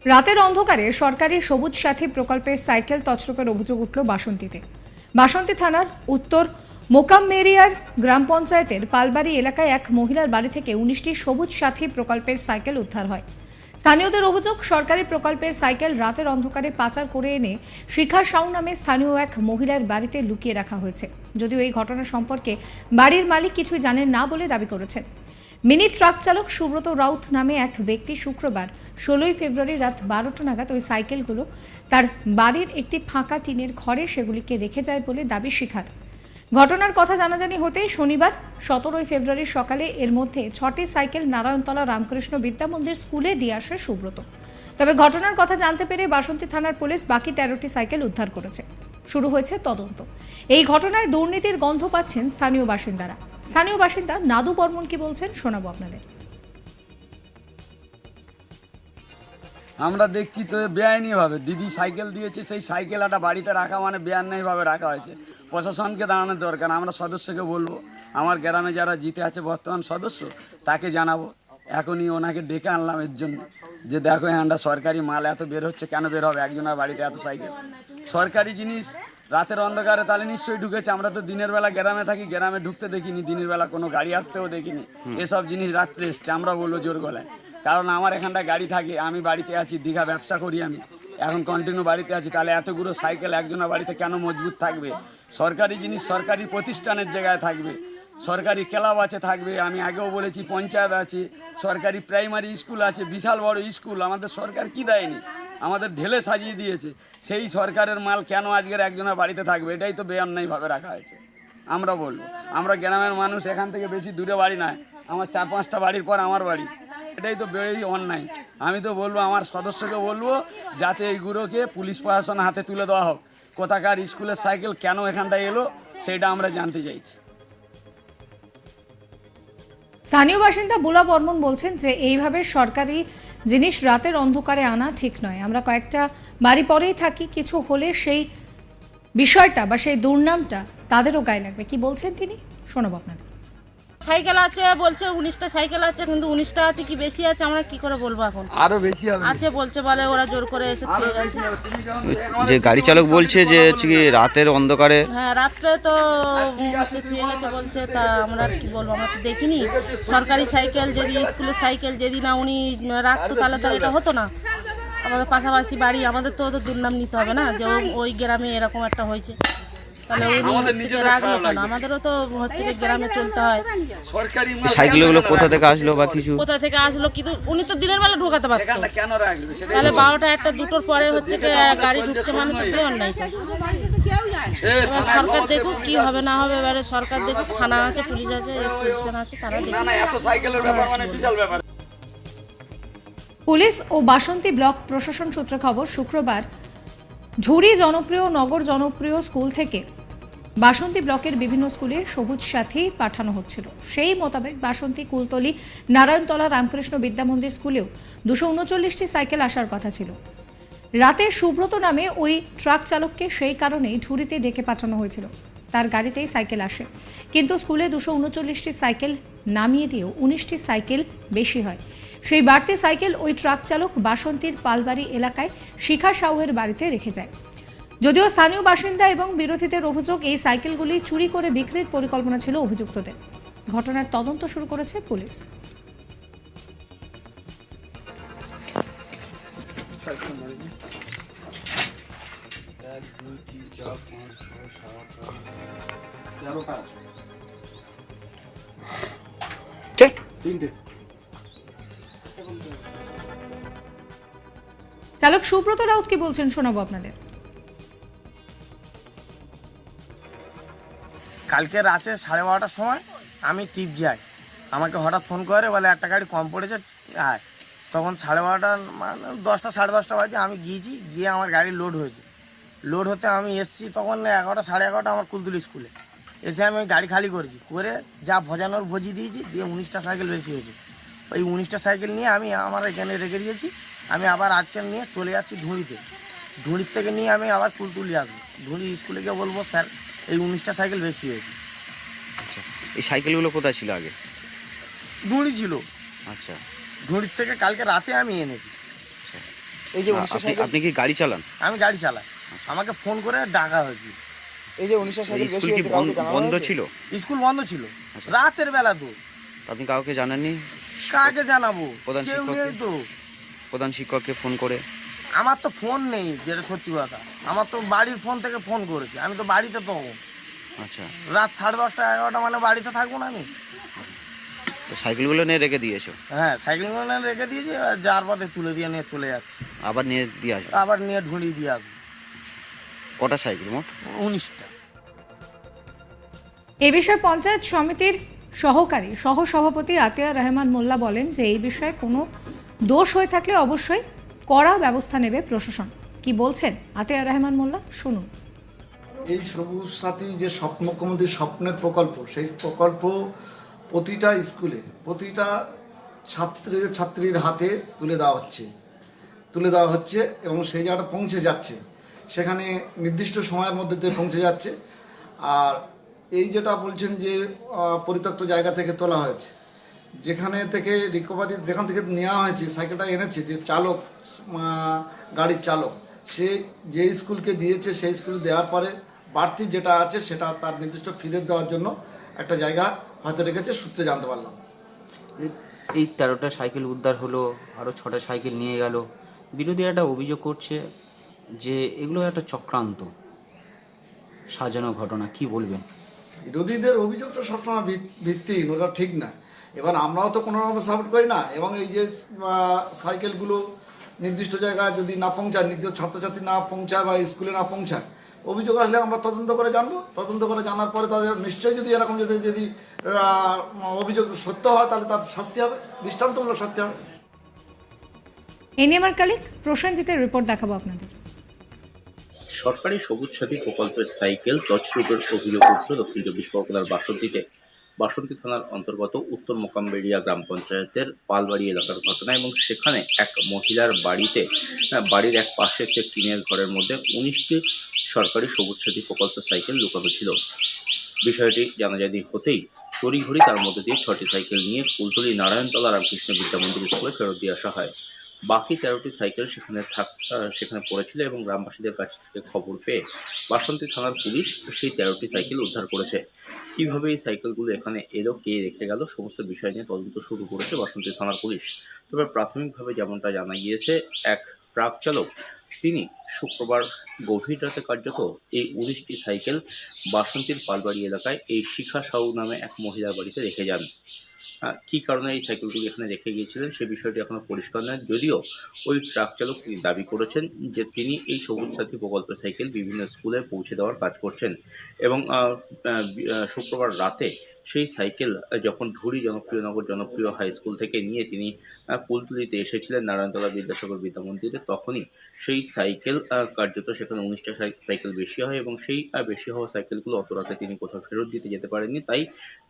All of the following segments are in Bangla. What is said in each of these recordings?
রাতের অন্ধকারে সরকারি সবুজ সাথী প্রকল্পের সাইকেল তছরূপের অভিযোগ উঠল বাসন্তীতে। বাসন্তী থানার উত্তর মোকামমেরিয়ার গ্রাম পঞ্চায়েতের পালবাড়ি এলাকায় এক মহিলার বাড়ি থেকে 19টি সবুজ সাথী প্রকল্পের সাইকেল উদ্ধার হয়। স্থানীয়দের অভিযোগ, সরকারি প্রকল্পের সাইকেল রাতের অন্ধকারে পাচার করে এনে শিখা সাউ নামে স্থানীয় এক মহিলার বাড়িতে লুকিয়ে রাখা হয়েছে। যদিও এই ঘটনা সম্পর্কে বাড়ির মালিক কিছুই জানেন না বলে দাবি করেছেন। মিনি ট্রাক চালক সুব্রত রাউত নামে এক ব্যক্তি শুক্রবার 16 ফেব্রুয়ারি রাত 12টা নাগাদ ওই সাইকেলগুলো তার বাড়ির একটি ফাঁকা টিনের ঘরে সেগুলিকে রেখে যায় বলে দাবি শিখার। ঘটনার কথা জানাজানি হতেই শনিবার 17 ফেব্রুয়ারি সকালে এর মধ্যে 6টি সাইকেল নারায়ণতলা রামকৃষ্ণ বিদ্যা মন্দির স্কুলে দিয়ে আসে সুব্রত। তবে ঘটনার কথা জানতে পেরে বাসন্তী থানার পুলিশ বাকি 13টি সাইকেল উদ্ধার করেছে। শুরু হয়েছে তদন্ত। এই ঘটনায় দুর্নীতির গন্ধ পাচ্ছেন স্থানীয় বাসিন্দারা। স্থানীয় বাসিন্দা নাদু বর্মন কি বলছেন শোনাবো আপনাদের। আমরা দেখছি তো বেআইনিভাবে দিদি সাইকেল দিয়েছে, সেই সাইকেল একটা বাড়িতে রাখা মানে বেআইনিভাবে রাখা হয়েছে। প্রশাসনকে দাঁড়ানোর দরকার। আমরা সদস্যকে বলবো, আমার গ্রামে যারা জিতে আছে বর্তমান সদস্য তাকে জানাবো। এখনই ওনাকে ডেকে আনলাম এর জন্য যে দেখো হ্যান্ডা সরকারি মাল এত বের হচ্ছে, কেন বের হবে একজনের বাড়িতে এত সাইকেল? সরকারি জিনিস রাতের অন্ধকারে তাহলে নিশ্চয়ই ঢুকেছে। আমরা তো দিনের বেলা গ্রামে থাকি, গ্রামে ঢুকতে দেখিনি, দিনের বেলা কোনো গাড়ি আসতেও দেখিনি। এসব জিনিস রাত্রে এসছে, আমরা বলবো জোর গলায়। কারণ আমার এখানটা গাড়ি থাকে, আমি বাড়িতে আছি, দীঘা ব্যবসা করি, আমি এখন কন্টিনিউ বাড়িতে আছি। তাহলে এতগুলো সাইকেল একজনের বাড়িতে কেন মজবুত থাকবে? সরকারি জিনিস সরকারি প্রতিষ্ঠানের জায়গায় থাকবে, সরকারি ক্লাব আছে থাকবে। আমি আগেও বলেছি পঞ্চায়েত আছে, সরকারি প্রাইমারি স্কুল আছে, বিশাল বড় স্কুল। আমাদের সরকার কি দেয়নি? আমাদের ঢেলে সাজিয়ে দিয়েছে। সেই সরকারের মাল কেন আজকের একজনের বাড়িতে থাকবে? এটাই তো বেঅন্যায়ভাবে রাখা হয়েছে। আমরা বলবো, আমরা গ্রামের মানুষ, এখান থেকে বেশি দূরে বাড়ি নয়, আমার 4-5টা বাড়ির পর আমার বাড়ি। এটাই তো বেশি অন্যায়। আমি তো বলবো, আমার সদস্যকে বলবো যাতে এইগুলোকে পুলিশ প্রশাসনের হাতে তুলে দেওয়া হোক। কোথাকার স্কুলের সাইকেল কেন এখানটায় এলো সেটা আমরা জানতে চাইছি। স্থানীয় বাসিন্দা বুলা বর্মন বলছেন যে এইভাবে সরকারি জিনিস রাতের অন্ধকারে আনা ঠিক নয়। আমরা কয়েকটা বাড়ি পরেই থাকি, কিছু হলে সেই বিষয়টা বা সেই দুর্নামটা তাদেরও গায়ে লাগবে। কি বলছেন তিনি শোনাবো আপনাদের। সাইকেল আছে বলছে 19টা সাইকেল আছে, কিন্তু 19টা আছে কি বেশি আছে আমরা কি করে বলবো? এখন আরো বেশি হবে আছে বলছে, বলে ওরা জোর করে এসে পেয়ে গেছে। যে গাড়ি চালক বলছে যে হচ্ছে কি রাতের অন্ধকারে, হ্যাঁ রাত্রে তো হচ্ছে পেয়ে গেছে বলছে। তা আমরা আর কি বলবো, আমরা তো দেখিনি। সরকারি সাইকেল যদি, স্কুলের সাইকেল যদি না উনি রাখতো তাহলে তো এটা হতো না। আমাদের পাশাপাশি বাড়ি, আমাদের তো ওদের দুর্নাম নিতে হবে না যে ওই গ্রামে এরকম একটা হয়েছে। তাহলে উনি রাখলো কেন? আমাদেরও তো হচ্ছে গ্রামে চলতে হয়। সাইকেলগুলো কোথা থেকে আসলো বা কিছু কোথা থেকে আসলো কিন্তু উনি তো দিনের বেলা ঢোকাতে পারতো। কেন রাখবে? তাহলে 12টা 1টা 2টোর পরে হচ্ছে গাড়ি ঢুকছে, মানে তো কেউ নাই। এবার সরকার দেখুক কি হবে না হবে, এবারে সরকার দেখুক, থানা আছে, পুলিশ আছে, প্রশাসন আছে, তারা দেখুক। পুলিশ ও বাসন্তী ব্লক প্রশাসন সূত্রে খবর, শুক্রবার ঝুড়ি জনপ্রিয় নগর জনপ্রিয় স্কুল থেকে বাসন্তী ব্লকের বিভিন্ন স্কুলে সবুজ সাথী পাঠানো হচ্ছিল। সেই মোতাবেক বাসন্তী, কুলতলি, নারায়ণতলা রামকৃষ্ণ বিদ্যা মন্দির স্কুলেও 239টি সাইকেল আসার কথা ছিল। রাতে সুব্রত নামে ওই ট্রাক চালককে সেই কারণেই ঝুড়িতে ডেকে পাঠানো হয়েছিল। তার গাড়িতেই সাইকেল আসে, কিন্তু স্কুলে 239টি সাইকেল নামিয়ে দিয়েও 19টি সাইকেল বেশি হয়। সেই বাড়তি সাইকেল ওই ট্রাক চালক বাসন্তীর পালবাড়ি এলাকায় শিখা সাউয়ের বাড়িতে রেখে যায়। যদিও স্থানীয় বাসিন্দা এবং বিরোধীদের অভিযোগ, এই সাইকেলগুলি চুরি করে বিক্রির পরিকল্পনা ছিল অভিযুক্তদের। ঘটনার তদন্ত শুরু করেছে পুলিশ। চালক সুব্রত রাউত কি বলছেন শোনাবো আপনাদের। কালকে রাতে 12:30টার সময় আমি টিপ যাই, আমাকে হঠাৎ ফোন করে, বলে একটা গাড়ি কম পড়েছে আয়। তখন 12:30 মানে 10টা 10:30 বাজে। আমি গিয়েছি, গিয়ে আমার গাড়ি লোড হয়েছে। লোড হতে আমি এসেছি তখন 11টা 11:30 আমার কুলতুলি স্কুলে। এসে আমি গাড়ি খালি করেছি, করে যা ভজানোর ভজি দিয়েছি, দিয়ে 19টা সাইকেল বেশি হয়েছে। ওই 19টা সাইকেল নিয়ে আমি আমার এখানে রেখে দিয়েছি। আমি আবার আজকে নিয়ে চলে যাচ্ছি ঢুঁড়িতে। ঢুঁড়ির থেকে নিয়ে আমি আবার কুলতুলি আসবো। ঢুঁড়ি স্কুলে গিয়ে বলবো স্যার এই 19টা সাইকেল বেশি হয়েছে। আচ্ছা, এই সাইকেলগুলো কোথায় ছিল আগে? ঢুঁড়ি ছিল। আচ্ছা, ঢুঁড়ির থেকে কালকে রাতে আমি এনেছি। আচ্ছা, এই যে 1900 সাইকেল, আপনি কি গাড়ি চালান? আমি গাড়ি চালাই, আমাকে ফোন করে ডাকা হয়েছে। এই যে 1900 সাইকেল বেশি স্কুল কি হয়েছে, কাউকে জানানো বন্ধ হয়েছে? ছিল? স্কুল বন্ধ ছিল, রাতের বেলা তো আপনি কাউকে জানাননি? কাকে জানাবো, প্রধান কেউ শিক্ষককে? নেই তো। প্রধান শিক্ষককে ফোন করে? আমার তো ফোন নেই, যেটা সত্যি কথা। আমার তো বাড়ির ফোন থেকে ফোন করেছে, আমি তো বাড়িতে তো আচ্ছা, রাত 10:30 11টা মানে বাড়িতে থাকবো না আমি। তো সাইকেলগুলো নিয়ে রেখে দিয়েছো, হ্যাঁ, সাইকেলগুলো রেখে দিয়েছি, আর যার পথে তুলে দিয়ে নিয়ে চলে যাচ্ছে, আবার নিয়ে দিয়ে আসবে? আবার নিয়ে ঢুঁড়িয়ে দিয়ে আসবো। কটা সাইকেল মোট? 19টা। এ বিষয়ে পঞ্চায়েত সমিতির সহকারী সহসভাপতি আতিয়ার রহমান মোল্লা বলেন যে এই বিষয়ে কোনো দোষ হয়ে থাকলে অবশ্যই কড়া ব্যবস্থা নেবে প্রশাসন। কি বলছেন আতিয়ার রহমান মোল্লা, শুনুন। এই সবুজ সাথী যে মুখ্যমন্ত্রীর স্বপ্নের প্রকল্প, সেই প্রকল্প প্রতিটা স্কুলে প্রতিটা ছাত্রীর হাতে তুলে দেওয়া হচ্ছে এবং সেই জায়গাটা পৌঁছে যাচ্ছে, সেখানে নির্দিষ্ট সময়ের মধ্যে দিয়ে পৌঁছে যাচ্ছে। আর এই যেটা বলছেন যে পরিত্যক্ত জায়গা থেকে তোলা হয়েছে, যেখান থেকে নেওয়া হয়েছে, সাইকেলটা এনেছে যে চালক, গাড়ির চালক, সে যে স্কুলকে দিয়েছে সেই স্কুলে দেওয়ার পরে বাড়তি যেটা আছে সেটা তার নির্দিষ্ট ফিরে দেওয়ার জন্য একটা জায়গা হয়তো রেখেছে, সূত্রে জানতে পারলাম। এই 13টা সাইকেল উদ্ধার হলো, আরও 6টা সাইকেল নিয়ে গেল। বিরোধীরা একটা অভিযোগ করছে যে এগুলো একটা চক্রান্ত, সাজানো ঘটনা। কি বলবেন? বিরোধীদের অভিযোগটা সবসময় ভিত্তিহীন, ওটা ঠিক না। এবার আমরাও তো কোনো রকম সাপোর্ট করি না, এবং এই যে সাইকেলগুলো নির্দিষ্ট জায়গায় যদি না পৌঁছায়, নির্দিষ্ট ছাত্রছাত্রী না পৌঁছায় বা স্কুলে না পৌঁছায়, অভিযোগ আসলে আমরা তদন্ত করে জানবো। তদন্ত করে জানার পরে তাদের নিশ্চয়ই যদি এরকম যদি অভিযোগ সত্য হয়, তাহলে তার শাস্তি হবে, দৃষ্টান্তমূলক শাস্তি হবে। এই নিয়ে আমার কালিক প্রসেনজিতের রিপোর্ট দেখাবো আপনাদের। সরকারি সবুজ সাথী প্রকল্পের সাইকেল তছরূপের অভিযোগ উঠল দক্ষিণ 24 পরগনার বাসন্তীতে। বাসন্তী থানার অন্তর্গত উত্তর মোকামবেড়িয়া গ্রাম পঞ্চায়েতের পালবাড়ি এলাকার ঘটনা, এবং সেখানে এক মহিলার বাড়ির এক পাশে একটি টিনের ঘরের মধ্যে 19টি সরকারি সবুজ সাথী প্রকল্পের সাইকেল লুকানো ছিল। বিষয়টি জানাজানি হতেই তড়িঘড়ি তার মধ্যে দিয়ে 6টি সাইকেল নিয়ে কুলতলি নারায়ণতলা রামকৃষ্ণ বিদ্যা মন্দির স্কুলে ফেরত দিয়ে আসা হয়। বাকি 13টি সাইকেল সেখানে পড়েছিল, এবং গ্রামবাসীদের কাছ থেকে খবর পেয়ে বাসন্তী থানার পুলিশ সেই 13টি সাইকেল উদ্ধার করেছে। কীভাবে এই সাইকেলগুলো এখানে এলো, কে রেখে গেল, সমস্ত বিষয় নিয়ে তদন্ত শুরু করেছে বাসন্তী থানার পুলিশ। তবে প্রাথমিকভাবে যেমনটা জানা গিয়েছে, এক ট্রাক চালক তিনি শুক্রবার গভীর রাতে কার্যত এই 19টি সাইকেল বাসন্তীর পালবাড়ি এলাকায় এই শিখা সাউ নামে এক মহিলার বাড়িতে রেখে যান। কী কারণে এই সাইকেলগুলি এখানে রেখে গিয়েছিলেন সে বিষয়টি এখনও পরিষ্কার নয়, যদিও ওই ট্রাক চালক তিনি দাবি করেছেন যে তিনি এই সবুজ সাথী প্রকল্পের সাইকেল বিভিন্ন স্কুলে পৌঁছে দেওয়ার কাজ করছেন, এবং শুক্রবার রাতে সেই সাইকেল যখন ঢুরি জনপ্রিয় হাই স্কুল থেকে নিয়ে তিনি কুলতলিতে এসেছিলেন নারায়ণতলা বিদ্যাসাগর বিদ্যা মন্দিরে, তখনই সেই সাইকেল কার্যত সেখানে 19টা সাইকেল বেশি হয়, এবং সেই বেশি হওয়া সাইকেলগুলো অত রাতে তিনি কোথাও ফেরত দিতে যেতে পারেননি, তাই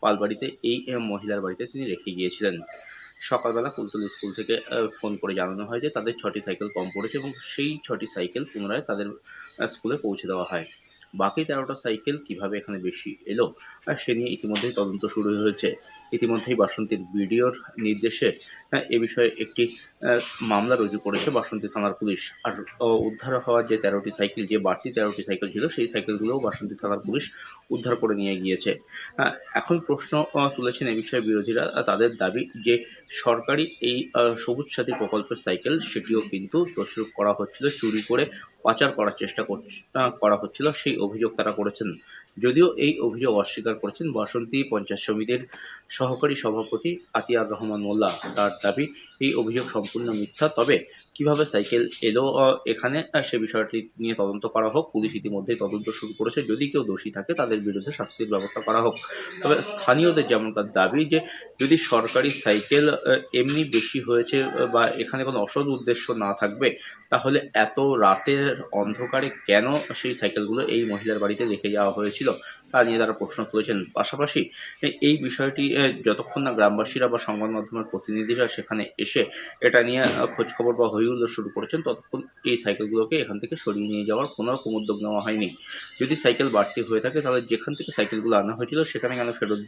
পালবাড়িতে এই মহিলার বাড়িতে তিনি রেখে গিয়েছিলেন। সকালবেলা কুলতলি স্কুল থেকে ফোন করে জানানো হয় যে তাদের 6টি সাইকেল কম পড়েছে, এবং সেই 6টি সাইকেল পুনরায় তাদের স্কুলে পৌঁছে দেওয়া হয়। বাকি 13টা সাইকেল কিভাবে এখানে বেশি এলো সে নিয়ে ইতিমধ্যেই তদন্ত শুরু হয়েছে। ইতিমধ্যেই বাসন্তীর বিডিওর নির্দেশে এ বিষয়ে একটি মামলা রুজু করেছে বাসন্তী থানার পুলিশ। আর উদ্ধার হওয়া যে 13টি সাইকেল, যে বাড়তি 13টি সাইকেল ছিল, সেই সাইকেলগুলোও বাসন্তী থানার পুলিশ উদ্ধার করে নিয়ে গিয়েছে। এখন প্রশ্ন তুলেছেন এ বিষয়ে বিরোধীরা। তাদের দাবি যে সরকারি এই সবুজ সাথী প্রকল্পের সাইকেল সেটিও কিন্তু তছরূপ করা হচ্ছিল, চুরি করে পাচার করার চেষ্টা করা হচ্ছিল, সেই অভিযোগ তারা করেছেন। যদিও এই অভিযোগ অস্বীকার করেছেন বাসন্তী পঞ্চায়েত সমিতির সহকারী সভাপতি আতিয়ার রহমান মোল্লা। তার দাবি এই অভিযোগ সম্পূর্ণ মিথ্যা। তবে কিভাবে সাইকেল এলো এখানে সে বিষয়টি নিয়ে তদন্ত করা হোক। পুলিশ ইতিমধ্যেই তদন্ত শুরু করেছে, যদি কেউ দোষী থাকে তাদের বিরুদ্ধে শাস্তির ব্যবস্থা করা হোক। তবে স্থানীয়দের যেমনটা দাবি যে যদি সরকারি সাইকেল এমনি বেশি হয়েছে বা এখানে কোনো অসৎ উদ্দেশ্য না থাকবে, তাহলে এত রাতের অন্ধকারে কেন সেই সাইকেলগুলো এই মহিলার বাড়িতে রেখে যাওয়া হয়েছিল তা নিয়ে তারা প্রশ্ন তুলেছেন। পাশাপাশি এই বিষয়টি যতক্ষণ না গ্রামবাসীরা বা সংবাদ মাধ্যমের প্রতিনিধিরা সেখানে এসে এটা নিয়ে খোঁজখবর বা হইহুল্লোড় শুরু করেছেন, ততক্ষণ এই সাইকেলগুলোকে এখান থেকে সরিয়ে নিয়ে যাওয়ার কোনো রকম উদ্যোগ নেওয়া হয়নি। যদি সাইকেল বাড়তি হয়ে থাকে তাহলে যেখান থেকে সাইকেলগুলো আনা হয়েছিল সেখানে কেন ফেরত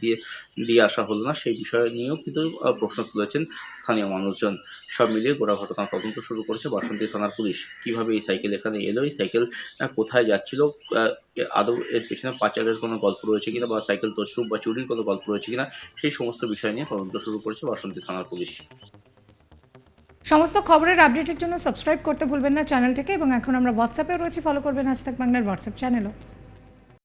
দিয়ে আসা হলো না, সেই বিষয় নিয়েও কিন্তু প্রশ্ন তুলেছেন স্থানীয় মানুষজন। সব মিলিয়ে গোটা ঘটনা তদন্ত শুরু করেছে বাসন্তী থানার পুলিশ। কিভাবে এই সাইকেল এখানে এলো, এই সাইকেল কোথায় যাচ্ছিল, আদৌ এর পেছনে পাচারের কোনো গল্প রয়েছে কিনা বা সাইকেল তছরূপ বা চুরির কোনো গল্প রয়েছে কিনা, সেই সমস্ত বিষয় নিয়ে তদন্ত শুরু করেছে বাসন্তী থানার পুলিশ। সমস্ত খবরের আপডেটের জন্য সাবস্ক্রাইব করতে ভুলবেন না চ্যানেলটিকে, এবং এখন আমরা হোয়াটসঅ্যাপেও রয়েছে, ফলো করবেন # বাংলার হোয়াটসঅ্যাপ চ্যানেলও।